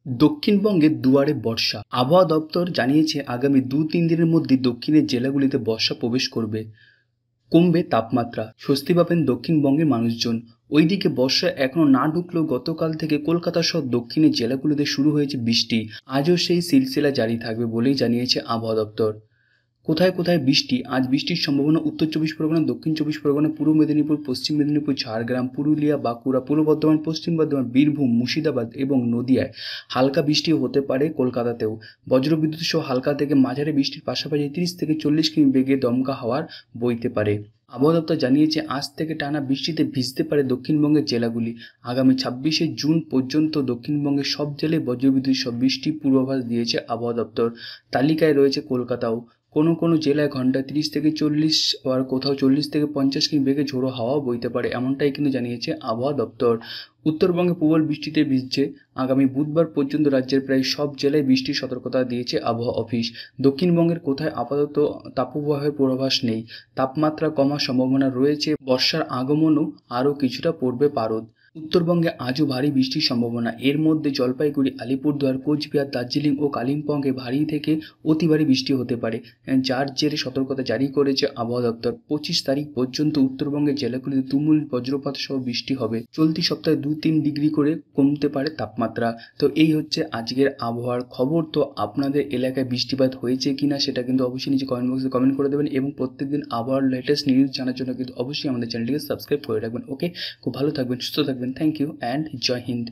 দক্ষিণবঙ্গের দুয়ারে বর্ষা। আবহাওয়া দপ্তর জানিয়েছে আগামী ২-৩ দিনের মধ্যে দক্ষিণের জেলাগুলিতে বর্ষা প্রবেশ করবে। কমবে তাপমাত্রা, স্বস্তি পাবেন দক্ষিণবঙ্গের মানুষজন। ওইদিকে বর্ষা এখনও না ঢুকলেও গতকাল থেকে কলকাতা সহ দক্ষিণের জেলাগুলিতে শুরু হয়েছে বৃষ্টি। আজও সেই সিলসিলা জারি থাকবে বলেই জানিয়েছে আবহাওয়া দপ্তর। কোথায় কোথায় বৃষ্টি? আজ বৃষ্টির সম্ভাবনা উত্তর চব্বিশ পরগনা, দক্ষিণ চব্বিশ পরগনা, পূর্ব মেদিনীপুর, পশ্চিম মেদিনীপুর, ঝাড়গ্রাম, পুরুলিয়া, বাঁকুড়া, পূর্ব বর্ধমান, পশ্চিম বর্ধমান, বীরভূম, মুর্শিদাবাদ এবং নদিয়ায়। হালকা বৃষ্টিও হতে পারে কলকাতাতেও। বজ্রবিদ্যুৎ সহ হালকা থেকে মাঝারি বৃষ্টির পাশাপাশি 30 থেকে 40 কিমি বেগে দমকা হাওয়ার বইতে পারে। আবহাওয়া দপ্তর জানিয়েছে আজ থেকে টানা বৃষ্টিতে ভিজতে পারে দক্ষিণবঙ্গের জেলাগুলি। আগামী 26শে জুন পর্যন্ত দক্ষিণবঙ্গের সব জেলায় বজ্রবিদ্যুৎ সহ বৃষ্টির পূর্বাভাস দিয়েছে আবহাওয়া দপ্তর। তালিকায় রয়েছে কলকাতাও। কোনো কোনো জেলায় ঘন্টায় 30 থেকে 40 আর কোথাও 40 থেকে 50 কিমি বেগে ঝোড়ো হাওয়াও বইতে পারে, এমনটাই কিন্তু জানিয়েছে আবহাওয়া দপ্তর। উত্তরবঙ্গে প্রবল বৃষ্টিতে ভিজছে। আগামী বুধবার পর্যন্ত রাজ্যের প্রায় সব জেলায় বৃষ্টির সতর্কতা দিয়েছে আবহাওয়া অফিস। দক্ষিণবঙ্গের কোথায় আপাতত তাপপ্রবাহের পূর্বাভাস নেই। তাপমাত্রা কমার সম্ভাবনা রয়েছে। বর্ষার আগমনও আরও কিছুটা পড়বে পারদ। উত্তরবঙ্গে আজও ভারী বৃষ্টির সম্ভাবনা। এর মধ্যে জলপাইগুড়ি, আলিপুরদুয়ার, কোচবিহার, দার্জিলিং ও কালিম্পংয়ে ভারী থেকে অতি ভারী বৃষ্টি হতে পারে, যার জেরে সতর্কতা জারি করেছে আবহাওয়া দপ্তর। 25 তারিখ পর্যন্ত উত্তরবঙ্গের জেলাগুলিতে তুমুল বজ্রপাত সহ বৃষ্টি হবে। চলতি সপ্তাহে 2-3 ডিগ্রি করে কমতে পারে তাপমাত্রা। তো এই হচ্ছে আজকের আবহাওয়ার খবর। তো আপনাদের এলাকায় বৃষ্টিপাত হয়েছে কিনা সেটা কিন্তু অবশ্যই নিচে কমেন্ট বক্সে কমেন্ট করে দেবেন, এবং প্রত্যেকদিন আবহাওয়ার লেটেস্ট নিউজ জানার জন্য কিন্তু অবশ্যই আমাদের চ্যানেলটিকে সাবস্ক্রাইব করে রাখবেন। ওকে, খুব ভালো থাকবেন, সুস্থ থাকবেন। Thank you and Jai Hind.